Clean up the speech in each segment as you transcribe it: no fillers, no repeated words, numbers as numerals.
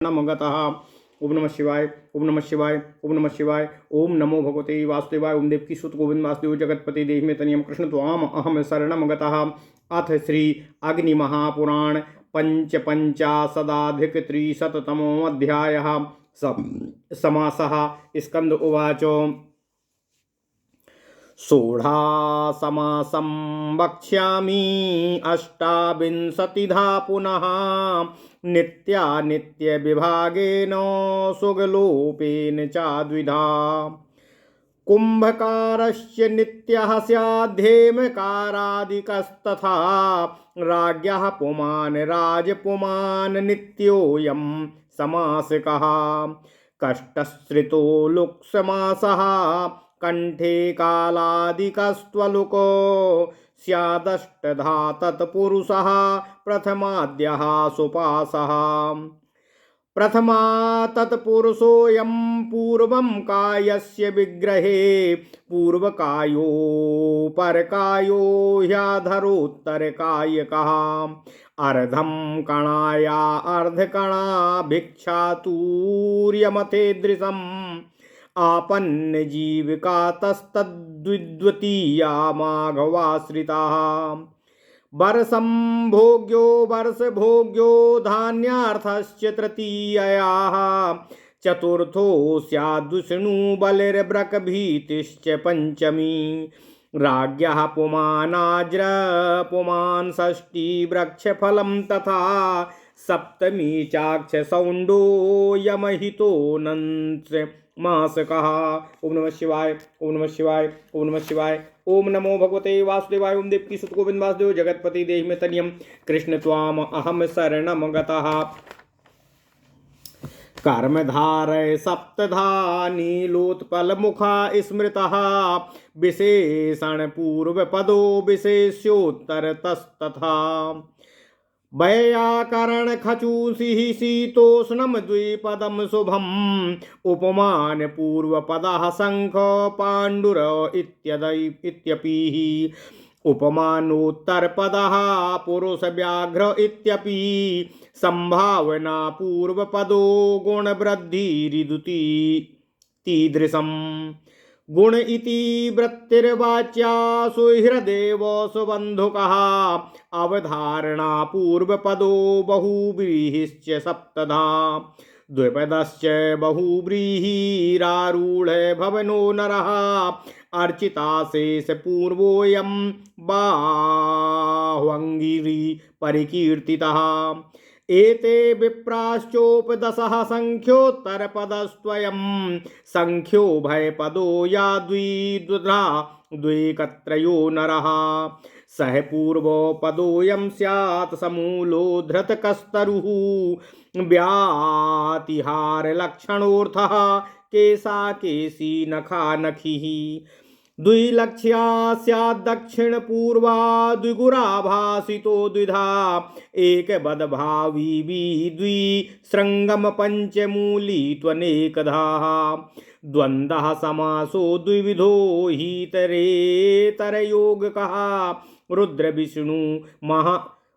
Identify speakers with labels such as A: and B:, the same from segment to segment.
A: शरणं गतः। ओम नमः शिवाय, ओम नमः शिवाय, ओम नमः शिवाय। ओम नमो भगवते वासुदेवाय। ओम देवकी सुत गोविंद वासुदेव जगतपति देहि में तनियम कृष्ण त्वाम अहम शरणं गतः। अथ श्री अग्नि महापुराण पंचपंचाशदाधिक त्रिशततमोऽध्यायः। समासः। स्कंद उवाच। सोढासमासं वक्ष्यामि अष्टाविंशतिधा पुनः नित्यानित्यविभागेन सुगलोपेन च द्विधा। कुंभकारस्य नित्यः स्याद्धेमकारादिकस्तथा राज्ञः पुमान् राजपुमान् नित्योऽयं समासिकः। कष्टश्रितो लुक्समासः कंठे कालादिकस्त्वलुको स्यादष्टधा तत्पुरुषः प्रथमाद्यः सुपासः। प्रथमा तत्पुरुषोऽयं पूर्वं कायस्य विग्रहे पूर्वकायो परकायो ह्याधरोत्तरकायकः। अर्धं कणाया अर्धकणा भिक्षातूर्यमथेदृशम् आपन्न जीविका तस्तद्विद्वितीया माघवाश्रिताः। वर्षं भोग्यो वर्षभोग्यो धान्यार्थश्च तृतीययाः। चतुर्थो स्याद्विष्णुबलिर्ब्रकभीतिश्च पंचमी। राज्ञः पुमानाज्र पुमान् षष्ठी वृक्षफलं तथा। सप्तमी चाक्षसौण्डो यमहितो नंस मासकः। ओम नमः शिवाय, ओम नमः शिवाय, ओम नमः शिवाय। ओम नमो भगवते वासुदेवाय। ओम देवकी सुत गोविंद वासुदेव जगतपति देहि में तनियम कृष्ण त्वाम अहम शरणं गतः। कर्मधारय सप्तधा नीलोत्पलमुखा स्मृतः। विशेषण पूर्वपदो विशेष्योत्तरतस्तथा। व्याकरण खचूषि शीतोष्णम द्विपदम शुभम। उपमान पूर्वपदः शंख पाण्डुर इत्यपि। उपमानोत्तरपदः पुरुष व्याघ्र इत्यपि। संभावना पूर्वपदो गुणवृद्धिरिदुति तीदृशम्। गुण इति वृत्तिर्वाच्या सुहृदेव सुबन्धुकः। अवधारणा पूर्वपदो बहुव्रीहिश्च सप्तधा। द्विपदश्च बहुव्रीहिरारूढ भवनो नरः। अर्चिताशेष पूर्वोऽयं बाह्वङ्गिरि परिकीर्तितः। एते विप्राश्चोपदशः संख्योत्तरपदस्त्वयं। संख्यो भयपदो या द्विद्वधा द्विकत्रयो नरः। सह पूर्वपदोऽयं स्यात् समूलो धृतकस्तरुः। व्यातिहारलक्षणोऽर्थः केशा केशी नखा नखिः। द्विलक्ष्या स्याद्दक्षिण पूर्वा द्विगुराभासितो द्विधा। एकबदभावी द्विसृङ्गम पंचमूली त्वनेकधाः। द्वन्द्वः समासो द्विविधो हीतरेतरयोगकः।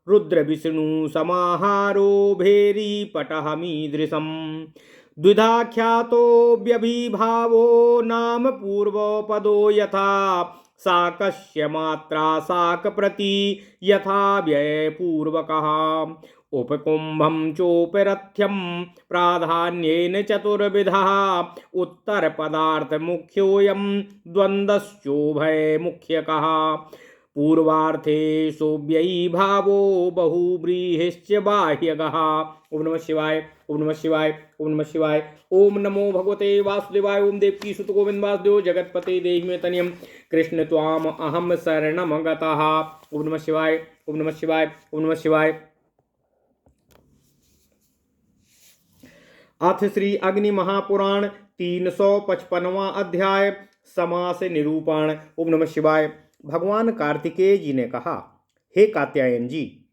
A: रुद्रविष्णु समाहारो भेरीपटहमीदृशम्। द्विधाख्यातो व्यभिभावो नाम पूर्वपदो यथा। साकस्य मात्रा साक प्रति यथा व्ययपूर्वकः। उपकुंभं चोपरथ्यं प्राधान्येन चतुर्विधः। उत्तरपदार्थमुख्योऽयं द्वन्द्वश्चोभयमुख्यकः। पूर्वार्थे सोऽव्ययीभावो बहुव्रीहिश्च बाह्यकः। ओम नमः शिवाय, ओम नमः शिवाय, ओम नमः शिवाय। ओम नमो भगवते वासुदेवाय। ओम देवकी सुत गोविंद वासुदेव जगतपते देहि में तनियम कृष्ण त्वाम अहम शरणं गतः। ओम नमः शिवाय, ओम नमः शिवाय, ओम नमः शिवाय। अथ श्री अग्नि महापुराण 355वां अध्याय। समास निरूपण। ओम नमः शिवाय। भगवान कार्तिकेय जी ने कहा, हे कात्यायन जी,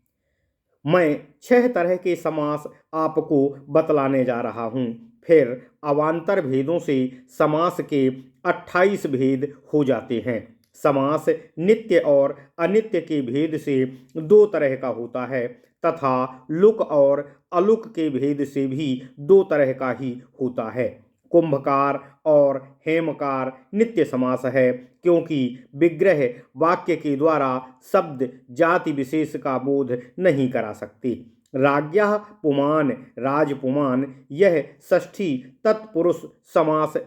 A: मैं 6 तरह के समास आपको बतलाने जा रहा हूँ। फिर अवान्तर भेदों से समास के 28 भेद हो जाते हैं। समास नित्य और अनित्य के भेद से 2 तरह का होता है तथा लुक और अलुक के भेद से भी दो तरह का ही होता है। कुंभकार और हेमकार नित्य समास है, क्योंकि विग्रह वाक्य के द्वारा शब्द जाति विशेष का बोध नहीं करा सकते। राज्ञः पुमान, राजपुमान, यह षष्ठी तत्पुरुष समास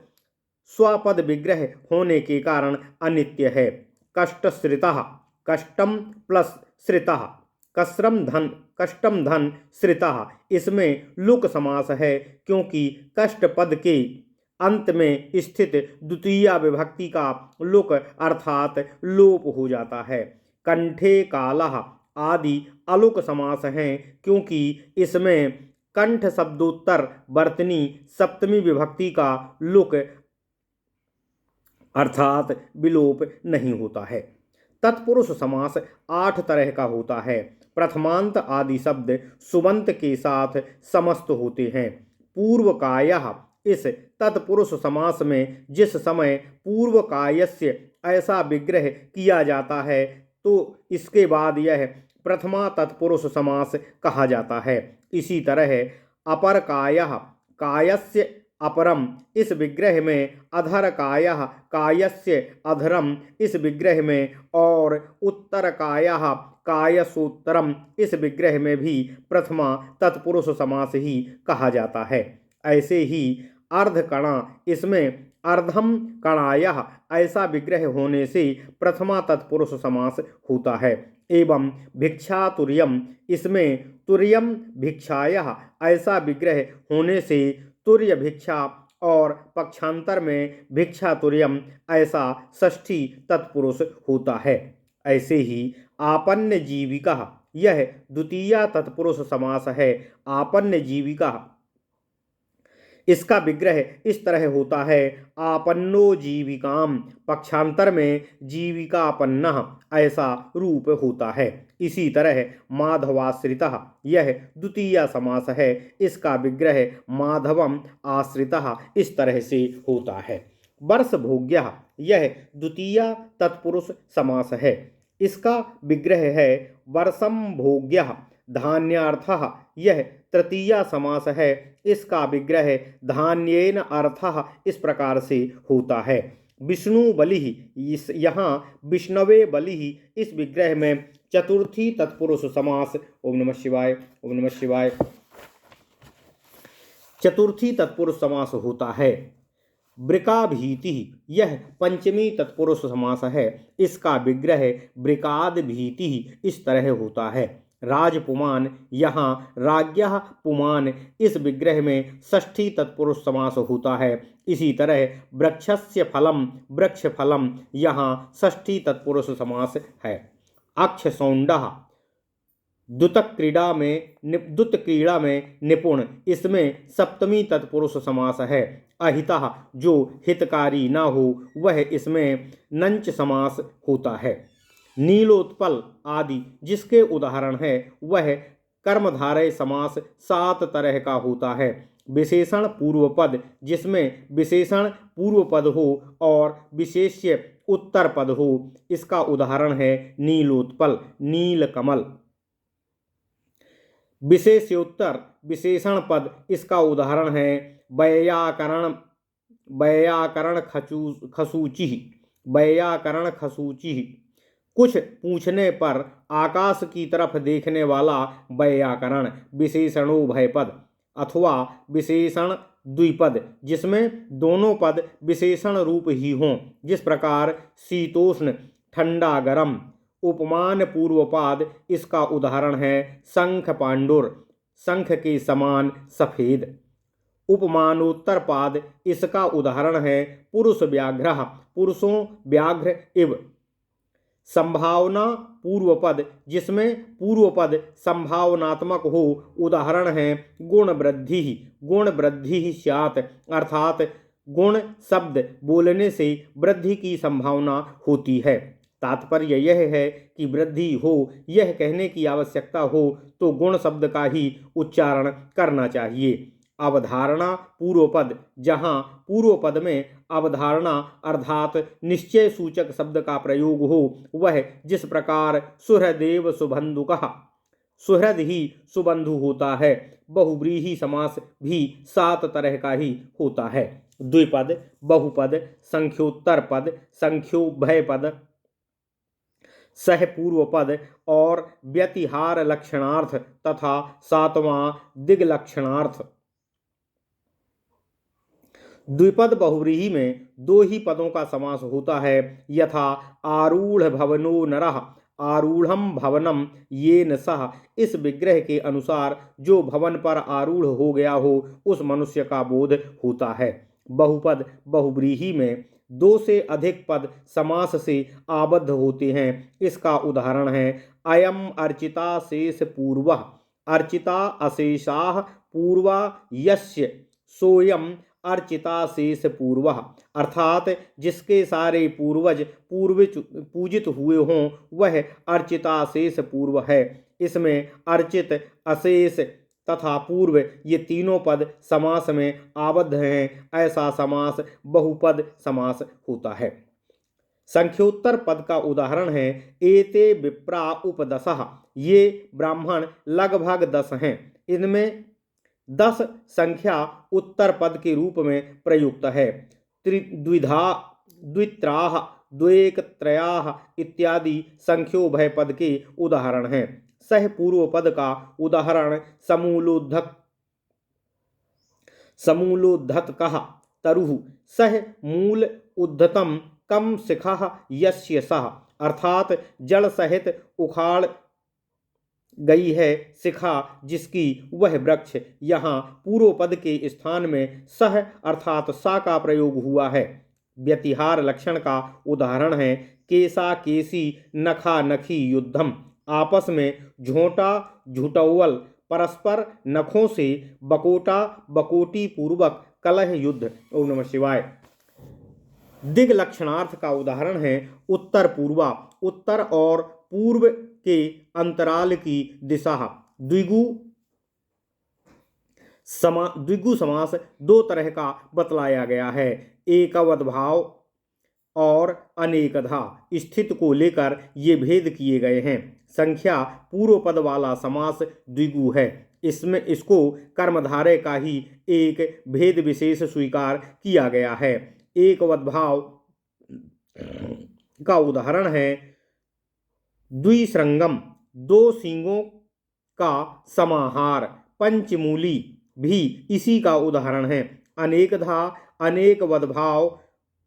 A: स्वपद विग्रह होने के कारण अनित्य है। कष्टश्रितः, कष्टम प्लस श्रितः, कष्टम धन श्रितः, इसमें लुक समास है, क्योंकि कष्ट पद के अंत में स्थित द्वितीया विभक्ति का लुक अर्थात लोप हो जाता है। कंठे कालः आदि अलुक समास हैं, क्योंकि इसमें कंठ शब्दोत्तर वर्तनी सप्तमी विभक्ति का लुक अर्थात विलोप नहीं होता है। तत्पुरुष समास 8 तरह का होता है। प्रथमांत आदि शब्द सुबंत के साथ समस्त होते हैं। पूर्वकायः, इस तत्पुरुष समास में जिस समय पूर्वकायस्य ऐसा विग्रह किया जाता है तो इसके बाद यह प्रथमा तत्पुरुष समास कहा जाता है। इसी तरह अपरकायः, कायस्य अपरम, इस विग्रह में अधरकायः, कायस्य अधरम, इस विग्रह में, और उत्तरकायः, कायसोत्तरम, इस विग्रह में भी प्रथमा तत्पुरुष समास ही कहा जाता है। ऐसे ही अर्धकणा, इसमें अर्धम कणायः ऐसा विग्रह होने से प्रथमा तत्पुरुष समास होता है। एवं भिक्षातुर्यम, इसमें तुर्यम भिक्षायः ऐसा विग्रह होने से तुर्य भिक्षा, और पक्षांतर में भिक्षातुर्यम ऐसा षष्ठी तत्पुरुष होता है। ऐसे ही आपन्न जीविका, यह द्वितीया तत्पुरुष समास है। आपन्न जीविका, इसका विग्रह इस तरह होता है, आपन्नो जीविकाम, पक्षांतर में जीविकापन्नः ऐसा रूप होता है। इसी तरह माधवाश्रितः, यह द्वितीया समास है, इसका विग्रह माधवम आश्रितः इस तरह से होता है। वर्षभोग्यः, यह द्वितीया तत्पुरुष समास है, इसका विग्रह है वर्षम भोग्यः। धान्यार्थः, यह तृतीया समास है, इसका विग्रह धान्येन अर्थः इस प्रकार से होता है। विष्णु बलिः, यहाँ विष्णवे बलिः, इस विग्रह में चतुर्थी तत्पुरुष समास, ओम नमः शिवाय, ओम नमः शिवाय, चतुर्थी तत्पुरुष समास होता है। वृकाभीति, यह पंचमी तत्पुरुष समास है, इसका विग्रह वृकाद भीति इस तरह होता है। राजपुमान, यहाँ राज्ञः पुमान, इस विग्रह में षष्ठी तत्पुरुष समास होता है। इसी तरह वृक्षस्य फलम, वृक्ष फलम, यहाँ षष्ठी तत्पुरुष समास है। अक्षसौंडः, द्युत क्रीड़ा में निपुण, इसमें सप्तमी तत्पुरुष समास है। अहितः, जो हितकारी न हो, वह इसमें नंच समास होता है। नीलोत्पल आदि जिसके उदाहरण है वह कर्मधारय समास 7 तरह का होता है। विशेषण पूर्वपद, जिसमें विशेषण पूर्वपद हो और विशेष्य उत्तर पद हो, इसका उदाहरण है नीलोत्पल, नीलकमल। विशेष्योत्तर विशेषण पद, इसका उदाहरण है वैयाकरण खसूचिः। कुछ पूछने पर आकाश की तरफ देखने वाला वैयाकरण, विशेषणोभय पद, अथवा विशेषण द्विपद, जिसमें दोनों पद विशेषण रूप ही हों, जिस प्रकार शीतोष्ण, ठंडा गरम। उपमान पूर्वपाद, इसका उदाहरण है शंख पांडुर, शंख के समान सफेद। उपमानोत्तर पाद, इसका उदाहरण है पुरुष व्याघ्रः, पुरुषों व्याघ्र इव। संभावना पूर्वपद, जिसमें पूर्वपद संभावनात्मक हो, उदाहरण है गुण वृद्धि, गुण वृद्धि स्यात्, अर्थात गुण शब्द बोलने से वृद्धि की संभावना होती है। तात्पर्य यह है कि वृद्धि हो यह कहने की आवश्यकता हो तो गुण शब्द का ही उच्चारण करना चाहिए। अवधारणा पूर्वपद, जहाँ पूर्वपद में अवधारणा अर्थात निश्चय सूचक शब्द का प्रयोग हो, वह जिस प्रकार सुहृदेव सुबंधुकः, सुहृद ही सुबंधु होता है। बहुव्रीहि समास भी 7 तरह का ही होता है। द्विपद, बहुपद, संख्योत्तर पद, संख्योभय पद, सह पूर्व पद और व्यतिहार लक्षणार्थ तथा 7वां दिग्लक्षणार्थ। द्विपद बहुव्रीहि में 2 ही पदों का समास होता है, यथा आरूढ़ भवनो नरः, आरूढ़म भवनम येन सह। इस विग्रह के अनुसार जो भवन पर आरूढ़ हो गया हो उस मनुष्य का बोध होता है। बहुपद बहुव्रीहि में 2 से अधिक पद समास से आबद्ध होते हैं। इसका उदाहरण है अयम अर्चिता शेष पूर्वः, अर्चिता अशेषाः पूर्वा यस्य सोयम अर्चिता शेष पूर्वः, अर्थात जिसके सारे पूर्वज पूजित हुए हों वह अर्चिता शेष पूर्व है। इसमें अर्चित, अशेष तथा पूर्व ये तीनों पद समास में आबद्ध हैं। ऐसा समास बहुपद समास होता है। संख्योत्तर पद का उदाहरण है एते विप्रा उपदशः, ये ब्राह्मण लगभग 10 हैं। इनमें 10 संख्या उत्तर पद के रूप में प्रयुक्त है। द्विधा, द्वित्राः, द्वेकत्रयाः इत्यादि संख्योभय पद के उदाहरण हैं। सह पूर्व पद का उदाहरण समूलोद्धतकः तरुः, सह मूल उद्धतम कम शिखः यस्य सः, अर्थात जड़ सहित उखाड़ गई है शिखा जिसकी वह वृक्ष। यहाँ पूर्व पद के स्थान में सह अर्थात सा का प्रयोग हुआ है। व्यतिहार लक्षण का उदाहरण है केसा केसी नखा नखी युद्धम, आपस में झोंटा झुटौवल, परस्पर नखों से बकोटा बकोटी पूर्वक कलह युद्ध। ओम नमः शिवाय। दिग लक्षणार्थ का उदाहरण है उत्तर पूर्वा, उत्तर और पूर्व के अंतराल की दिशा। द्विगु समास 2 तरह का बतलाया गया है, एकवद भाव और अनेकधा। स्थिति को लेकर ये भेद किए गए हैं। संख्या पूर्व पद वाला समास द्विगु है। इसमें इसको कर्मधारय का ही एक भेद विशेष स्वीकार किया गया है। एकवद भाव का उदाहरण है द्विश्रंगम, 2 सींगों का समाहार। पंचमूली भी इसी का उदाहरण है। अनेकधा, अनेकवद भाव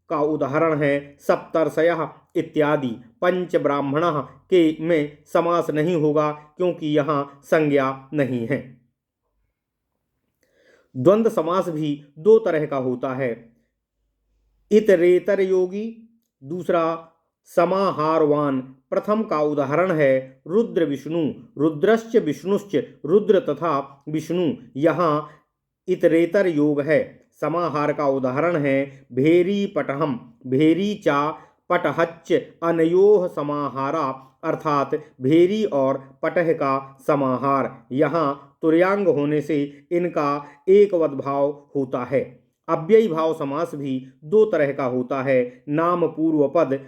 A: का उदाहरण है सप्तर्षयः इत्यादि। पंच ब्राह्मणः के में समास नहीं होगा क्योंकि यहाँ संज्ञा नहीं है। द्वंद्व समास भी 2 तरह का होता है, इतरेतर योगी, दूसरा समाहारवान। प्रथम का उदाहरण है रुद्र विष्णु, रुद्रश्च विष्णुश्च, रुद्र तथा विष्णु। यहाँ इतरेतर योग है। समाहार का उदाहरण है भेरी पटहम, भेरी चा पटहच्च अनयोः समाहारा, अर्थात भेरी और पटह का समाहार। यहाँ तुर्यांग होने से इनका एकवद भाव होता है। अव्ययी भाव समास भी 2 तरह का होता है, नाम पूर्व पद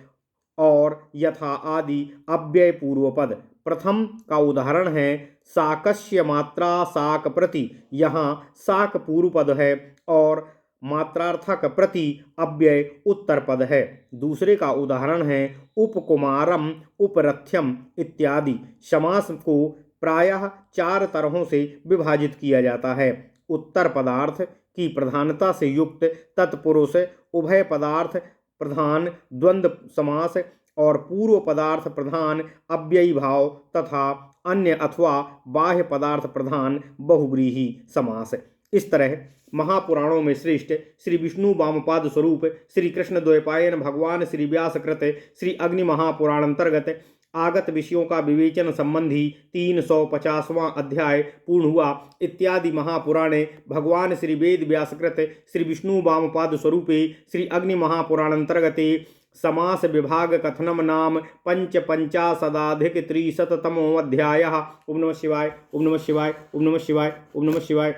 A: और यथा आदि अव्यय पूर्व पद। प्रथम का उदाहरण है साकस्य मात्रा साक प्रति, यहाँ साक पूर्व पद है और मात्रार्थक प्रति अव्यय उत्तर पद है। दूसरे का उदाहरण है उपकुमारम, उपरथ्यम इत्यादि। समास को प्रायः 4 तरहों से विभाजित किया जाता है। उत्तर पदार्थ की प्रधानता से युक्त तत्पुरुष, उभय पदार्थ प्रधान द्वंद्व समास और पूर्व पदार्थ प्रधान अव्ययी भाव तथा अन्य अथवा बाह्य पदार्थ प्रधान बहुव्रीहि समास। इस तरह महापुराणों में श्रेष्ठ श्री विष्णु वामपाद स्वरूप श्री कृष्ण द्वैपायन भगवान श्री व्यासकृत श्री अग्नि महापुराण अंतर्गत आगत विषयों का विवेचन संबंधी 350वां अध्याय पूर्ण हुआ। इत्यादि महापुराणे भगवान श्री वेद व्यासकृत श्री विष्णु वामपाद स्वरूपे श्री अग्नि महापुराण अंतर्गते समास विभाग कथनम नाम 55 त्रिशततमो अध्यायः। ओम नमः शिवाय, ओम नमः शिवाय, ओम नमः शिवाय, ओम नमः शिवाय।